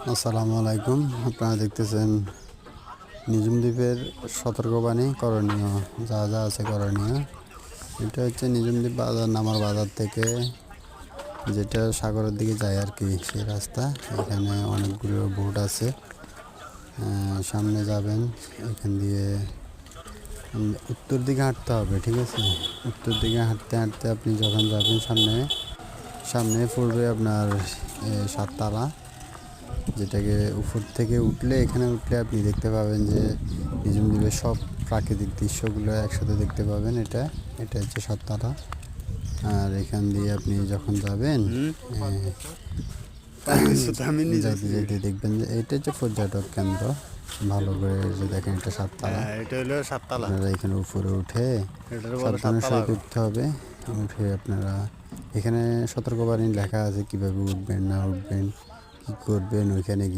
আসসালামু আলাইকুম। আপনারা দেখতেছেন নিঝুম দ্বীপের সতর্কবাণী করণীয় যা যা আছে করণীয়। এটা হচ্ছে নিঝুম দ্বীপ বাজার নামার বাজার থেকে যেটা সাগরের দিকে যায় আর কি, সেই রাস্তা। এখানে অনেকগুলো বোট আছে। সামনে যাবেন, এখান দিয়ে উত্তর দিকে হাঁটতে হবে, ঠিক আছে? উত্তর দিকে হাঁটতে হাঁটতে আপনি যখন যাবেন সামনে সামনে পড়বে আপনার সাততলা, যেটাকে উপর থেকে উঠলে এখানে উঠলে আপনি দেখতে পাবেন যে নিঝুম দ্বীপের সব প্রাকৃতিক দৃশ্যগুলো একসাথে দেখতে পাবেন। এটা এটা হচ্ছে সাততলা। আর এখান দিয়ে আপনি যখন যাবেন যেতে যেতে দেখবেন যে এটা হচ্ছে পর্যটক কেন্দ্র। ভালো করে যে দেখেন, এটা সাততলা। এটা হলো সাততলা। আপনারা এখানে উপরে উঠে এটার বলে সাবধানের সাততলা। সহিত উঠতে হবে। উঠে আপনারা এখানে সতর্কবাণী লেখা আছে কিভাবে উঠবেন না উঠবেন, কী করবেন ওইখানে গিয়ে।